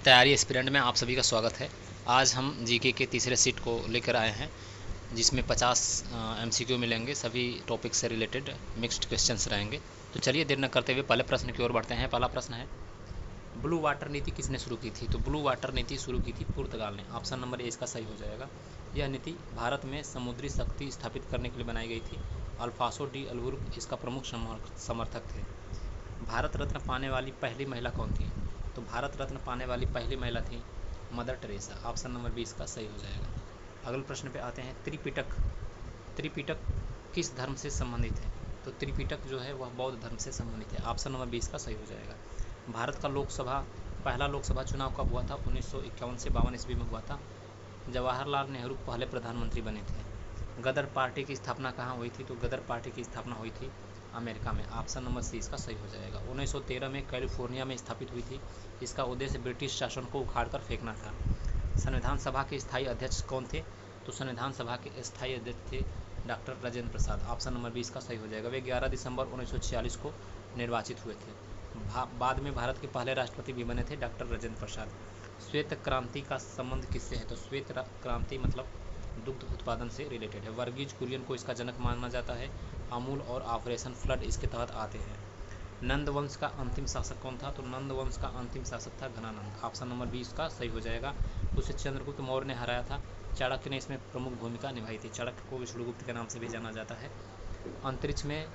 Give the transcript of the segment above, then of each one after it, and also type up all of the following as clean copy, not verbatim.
तैयारी एस्पिरेंट में आप सभी का स्वागत है। आज हम जीके के तीसरे सीट को लेकर आए हैं, जिसमें 50 एमसीक्यू मिलेंगे। सभी टॉपिक से रिलेटेड मिक्स्ड क्वेश्चंस रहेंगे। तो चलिए देर न करते हुए पहले प्रश्न की ओर बढ़ते हैं। पहला प्रश्न है, ब्लू वाटर नीति किसने शुरू की थी? तो ब्लू वाटर नीति शुरू की थी पुर्तगाल ने। ऑप्शन नंबर ए इसका सही हो जाएगा। यह नीति भारत में समुद्री शक्ति स्थापित करने के लिए बनाई गई थी। अल्फांसो डी अल्बुर्क इसका प्रमुख समर्थक थे। भारत रत्न पाने वाली पहली महिला कौन थी? तो भारत रत्न पाने वाली पहली महिला थी मदर टेरेसा। ऑप्शन नंबर 20 का सही हो जाएगा। अगले प्रश्न पे आते हैं, त्रिपिटक त्रिपिटक किस धर्म से संबंधित है? तो त्रिपिटक जो है वह बौद्ध धर्म से संबंधित है। ऑप्शन नंबर 20 का सही हो जाएगा। भारत का पहला लोकसभा चुनाव कब हुआ था? 1951 से 52 ईस्वी में हुआ था। जवाहरलाल नेहरू पहले प्रधानमंत्री बने थे। गदर पार्टी की स्थापना कहाँ हुई थी? तो गदर पार्टी की स्थापना हुई थी अमेरिका में। ऑप्शन नंबर सी इसका सही हो जाएगा। 1913 में कैलिफोर्निया में स्थापित हुई थी। इसका उद्देश्य ब्रिटिश शासन को उखाड़कर फेंकना था। संविधान सभा के स्थायी अध्यक्ष कौन थे? तो संविधान सभा के स्थायी अध्यक्ष थे doctor Rajendra Prasad. Option number 20 का सही हो जाएगा। वे 11 दिसंबर 1946 को निर्वाचित हुए थे। बाद में भारत के पहले राष्ट्रपति भी बने थे डॉक्टर राजेंद्र प्रसाद। श्वेत क्रांति का संबंध किससे है? तो श्वेत क्रांति मतलब दुग्ध उत्पादन से रिलेटेड है। वर्गीज कुरियन को इसका जनक माना जाता है। अमूल और ऑपरेशन फ्लड इसके तहत आते हैं। नंद वंश का अंतिम शासक कौन था? तो नंद वंश का अंतिम शासक था घनानंद। ऑप्शन नंबर 20 का सही हो जाएगा। उसे चंद्रगुप्त मौर्य ने हराया था। चाणक्य ने इसमें प्रमुख भूमिका निभाई थी। चाणक्य को विष्णुगुप्त के नाम से भी जाना जाता है। अंतरिक्ष में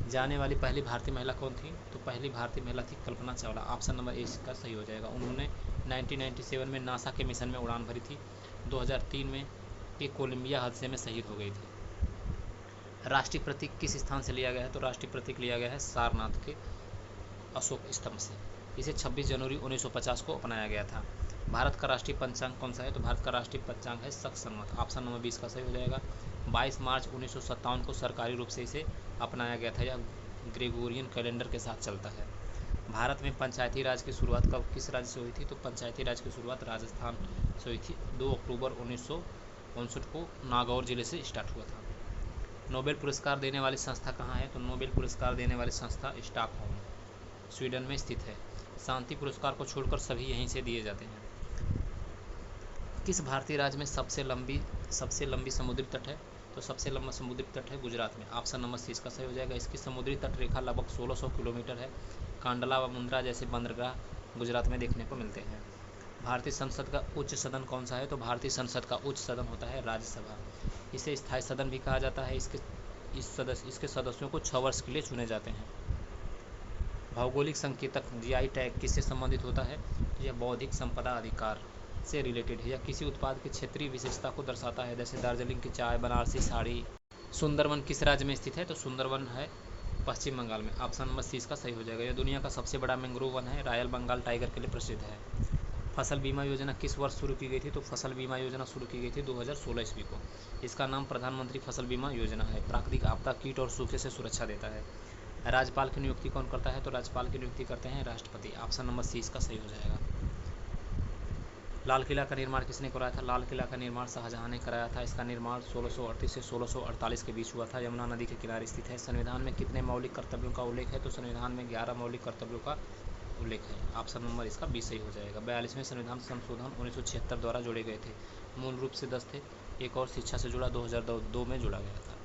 जाने वाली पहली भारतीय महिला कौन थी? तो पहली भारतीय महिला थी कल्पना चावला। ऑप्शन नंबर 1 का सही हो जाएगा। उन्होंने 1997 में नासा के मिशन में उड़ान भरी थी। 2003 में एक कोलंबिया हादसे में शहीद हो गई थी। राष्ट्रीय प्रतीक किस स्थान से लिया गया है? तो राष्ट्रीय प्रतीक लिया गया है सारनाथ के अशोक स्तंभ से। इसे 26 जनवरी 1950 को अपनाया गया था। भारत का राष्ट्रीय पंचांग कौन सा है? तो भारत का राष्ट्रीय पंचांग है शक संवत। ऑप्शन नंबर 20 का सही हो जाएगा। 22 मार्च 1957 को सरकारी रूप से इसे अपनाया गया था। यह ग्रेगोरियन कैलेंडर के साथ चलता है। भारत में पंचायती राज की शुरुआत कब किस राज्य से हुई थी? तो पंचायती राज की शुरुआत राजस्थान से हुई थी। 2 अक्टूबर 1959 को नागौर जिले से स्टार्ट हुआ था। नोबेल पुरस्कार देने वाली संस्था कहाँ है? तो नोबेल पुरस्कार देने वाली संस्था स्टॉकहोम स्वीडन में स्थित है। शांति पुरस्कार को छोड़कर सभी यहीं से दिए जाते हैं। किस भारतीय राज्य में सबसे लंबी समुद्री तट है? तो सबसे लंबा समुद्री तट है गुजरात में। ऑप्शन नंबर 30 का सही हो जाएगा। इसकी समुद्री तट रेखा लगभग 1600 किलोमीटर है। कांडला व मुंद्रा जैसे बंदरगाह गुजरात में देखने को मिलते हैं। भारतीय संसद का उच्च सदन कौन सा है? तो भारतीय संसद का उच्च सदन होता है राज्यसभा। इसे स्थायी सदन भी कहा जाता है। इसके सदस्यों को 6 वर्ष के लिए चुने जाते हैं। भौगोलिक संकेतक जीआई टैग किससे संबंधित होता है? यह बौद्धिक संपदा अधिकार से रिलेटेड है। यह किसी उत्पाद की क्षेत्रीय विशेषता को दर्शाता है, जैसे दार्जिलिंग की चाय, बनारसी साड़ी। सुंदरवन किस राज्य में स्थित है? तो सुंदरवन है पश्चिम बंगाल में। ऑप्शन नंबर 30 का सही हो जाएगा। यह दुनिया का सबसे बड़ा मैंग्रोव वन है। रॉयल बंगाल टाइगर के लिए प्रसिद्ध है। फसल बीमा योजना किस वर्ष शुरू की गई थी? तो फसल बीमा योजना शुरू की गई थी 2016 ईस्वी को। इसका नाम प्रधानमंत्री फसल बीमा योजना है। प्राकृतिक आपदा, कीट और सूखे से सुरक्षा देता है। राज्यपाल की नियुक्ति कौन करता है? तो राज्यपाल की नियुक्ति करते हैं राष्ट्रपति। ऑप्शन नंबर 30 का सही हो जाएगा। लाल किला का निर्माण किसने कराया था? लाल किला का निर्माण शाहजहां ने कराया था। इसका निर्माण 1638 से 1648 के बीच हुआ था। यमुना नदी के किनारे स्थित है। संविधान में कितने मौलिक कर्तव्यों का उल्लेख है? तो संविधान में 11 मौलिक कर्तव्यों का उल्लेख है। ऑप्शन नंबर इसका 20 सही हो जाएगा। 42वें संविधान संशोधन 1976 द्वारा जोड़े गए थे। मूल रूप से 10 थे। एक और शिक्षा से जुड़ा 2002 में जोड़ा गया था।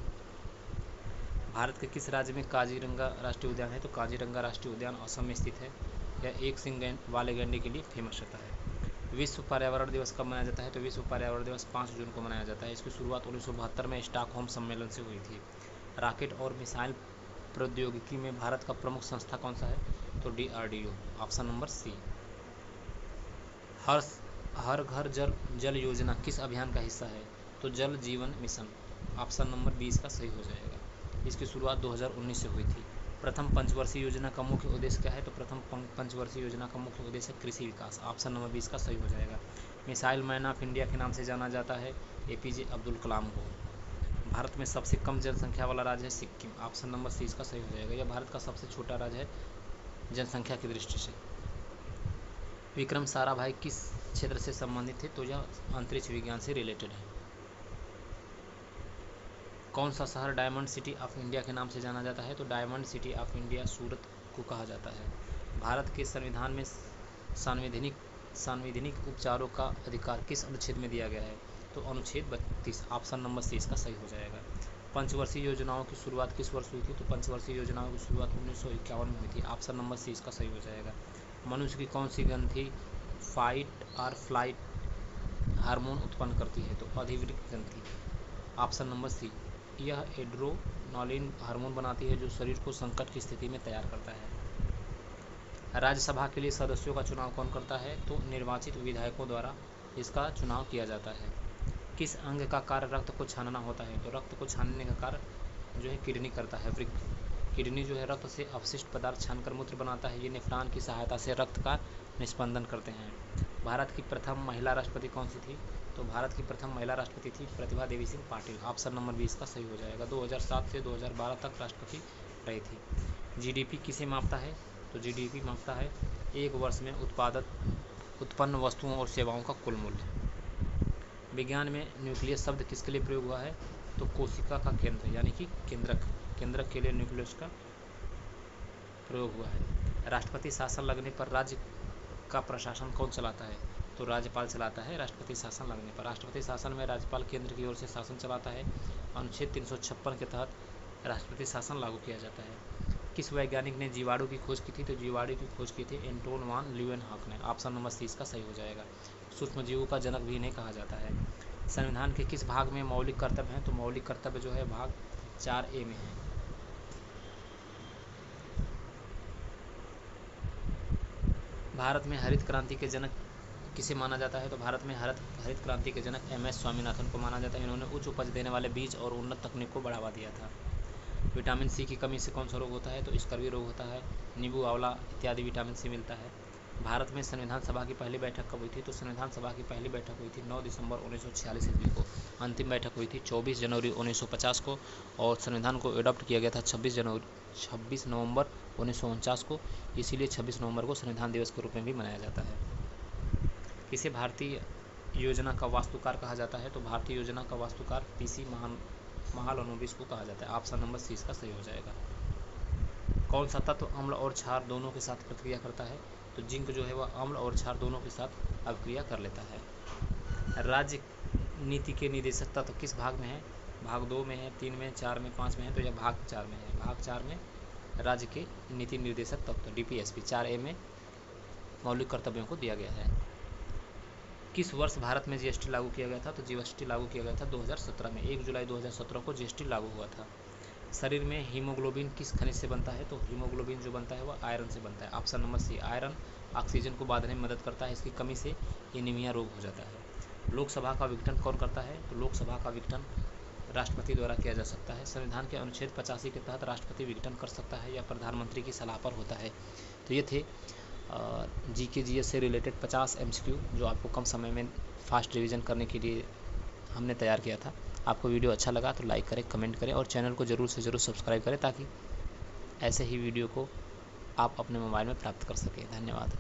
भारत के किस राज्य में काजीरंगा राष्ट्रीय उद्यान है? तो काजीरंगा राष्ट्रीय उद्यान असम में स्थित है। यह एक सिंग वाले गैंडे के लिए फेमस रहता है। विश्व पर्यावरण दिवस कब मनाया जाता है? तो विश्व पर्यावरण दिवस 5 जून को मनाया जाता है। इसकी शुरुआत 1972 में स्टॉकहोम सम्मेलन से हुई थी। रॉकेट और मिसाइल प्रौद्योगिकी में भारत का प्रमुख संस्था कौन सा है? तो DRDO। Option number C. Har Ghar Jal योजना किस अभियान का हिस्सा है? तो जल जीवन मिशन। ऑप्शन नंबर 20 का सही हो जाएगा। इसकी शुरुआत 2019 से हुई थी। प्रथम पंचवर्षीय योजना का मुख्य उद्देश्य क्या है? तो प्रथम पंचवर्षीय योजना का मुख्य उद्देश्य कृषि विकास। ऑप्शन नंबर 20 का सही हो जाएगा। मिसाइल मैन ऑफ इंडिया के नाम से जाना जाता है APJ अब्दुल कलाम को। भारत में सबसे कम जनसंख्या वाला राज्य है सिक्किम। ऑप्शन नंबर 30 का सही हो जाएगा। यह भारत का सबसे छोटा राज्य है जनसंख्या की दृष्टि से। विक्रम साराभाई किस क्षेत्र से संबंधित थे? तो यह अंतरिक्ष विज्ञान से रिलेटेड है। कौन सा शहर डायमंड सिटी ऑफ इंडिया के नाम से जाना जाता है? तो डायमंड सिटी ऑफ इंडिया सूरत को कहा जाता है। भारत के संविधान में सांवैधानिक संवैधानिक उपचारों का अधिकार किस अनुच्छेद में दिया गया है? तो अनुच्छेद 32, ऑप्शन नंबर सी इसका सही हो जाएगा। पंचवर्षीय योजनाओं की शुरुआत किस वर्ष हुई थी? तो पंचवर्षीय योजनाओं की शुरुआत 1951 में हुई थी। ऑप्शन नंबर सी इसका सही हो जाएगा। मनुष्य की कौन सी ग्रंथि फाइट और फ्लाइट हार्मोन उत्पन्न करती है? तो अधिवृक्क ग्रंथि, ऑप्शन नंबर सी। यह एड्रेनालिन हार्मोन बनाती है जो शरीर को संकट की स्थिति में तैयार करता है। राज्यसभा के लिए सदस्यों का चुनाव कौन करता है? तो निर्वाचित विधायकों द्वारा इसका चुनाव किया जाता है। किस अंग का कार्य रक्त को छानना होता है? तो रक्त को छानने का कार्य जो है किडनी करता है। किडनी जो है रक्त से अपशिष्ट पदार्थ छानकर मूत्र बनाता है। ये नेफ्रॉन की सहायता से रक्त का निस्पंदन करते हैं। भारत की प्रथम महिला राष्ट्रपति कौन सी थी? तो भारत की प्रथम महिला राष्ट्रपति थी प्रतिभा देवी सिंह पाटिल। ऑप्शन नंबर 20 का सही हो जाएगा। 2007 से 2012 तक राष्ट्रपति रही थी। जीडीपी किसे मापता है? तो जीडीपी मापता है एक वर्ष में उत्पन्न वस्तुओं और सेवाओं का कुल मूल्य। विज्ञान में न्यूक्लियस शब्द किसके लिए प्रयोग हुआ है? तो कोशिका का केंद्र यानी कि केंद्रक के लिए न्यूक्लियस का प्रयोग हुआ है। राष्ट्रपति शासन लगने पर राज्य का प्रशासन कौन चलाता है? तो राज्यपाल चलाता है राष्ट्रपति शासन लगने पर। राष्ट्रपति शासन में राज्यपाल केंद्र की ओर से शासन चलाता है। अनुच्छेद 356 के तहत राष्ट्रपति शासन लागू किया जाता है। किस वैज्ञानिक ने जीवाणु की खोज की थी? तो जीवाणु की खोज की थी एंटोन वान ल्यूवेनहॉक ने। ऑप्शन नंबर सी इसका सही हो जाएगा। सूक्ष्मजीवों का जनक भी इन्हें कहा जाता है। संविधान के किस भाग में मौलिक कर्तव्य हैं? तो मौलिक कर्तव्य जो है भाग 4A में है। भारत में हरित क्रांति के जनक किसे माना जाता है? तो भारत में हरित क्रांति के जनक MS स्वामीनाथन को माना जाता है। इन्होंने उच्च उपज देने वाले बीज और उन्नत तकनीक को बढ़ावा दिया था। विटामिन सी की कमी से कौन सा रोग होता है? तो स्कर्वी रोग होता है। नींबू, आंवला इत्यादि विटामिन सी मिलता है। भारत में संविधान सभा की पहली बैठक कब हुई थी? तो संविधान सभा की पहली बैठक हुई थी 9 दिसंबर 1946 ईस्वी को। अंतिम बैठक हुई थी 24 जनवरी 1950 को और संविधान को एडॉप्ट किया गया था 26 नवंबर 1949 को। इसीलिए 26 नवंबर को संविधान दिवस के रूप में भी मनाया जाता है। किसे भारतीय योजना का वास्तुकार कहा जाता है? तो भारतीय योजना का वास्तुकार PC महालनोबिस को कहा जाता है। ऑप्शन नंबर सी इसका सही हो जाएगा। कौन सा तत्व अम्ल और क्षार दोनों के साथ प्रतिक्रिया करता है? तो जिंक जो है वह अम्ल और क्षार दोनों के साथ अभिक्रिया कर लेता है। राज्य नीति के निदेशक तत्व किस भाग में है? भाग 2 में है, 3 में, 4 में, 5 में है। तो यह भाग 4 में है। भाग 4 में राज्य के नीति निर्देशक तत्व DPSP 4A में मौलिक कर्तव्यों को दिया गया है। किस वर्ष भारत में GST लागू किया गया था? तो GST लागू किया गया था 2017 में। 1 जुलाई 2017 को GST लागू हुआ था। शरीर में हीमोग्लोबिन किस खनिज से बनता है? तो हीमोग्लोबिन जो बनता है वह आयरन से बनता है। Option number C. Iron oxygen को बांधने में मदद करता है। इसकी कमी से एनीमिया रोग हो जाता है। लोकसभा का विघटन कौन करता है? तो लोकसभा का विघटन राष्ट्रपति द्वारा किया जा सकता है। संविधान के अनुच्छेद 85 के तहत राष्ट्रपति विघटन कर सकता है या प्रधानमंत्री की सलाह पर होता है। तो ये थे GK GS से रिलेटेड 50 MCQ जो आपको कम समय में फास्ट रिवीजन करने के लिए हमने तैयार किया था। आपको वीडियो अच्छा लगा तो लाइक करें, कमेंट करें और चैनल को ज़रूर से ज़रूर सब्सक्राइब करें ताकि ऐसे ही वीडियो को आप अपने मोबाइल में प्राप्त कर सकें। धन्यवाद।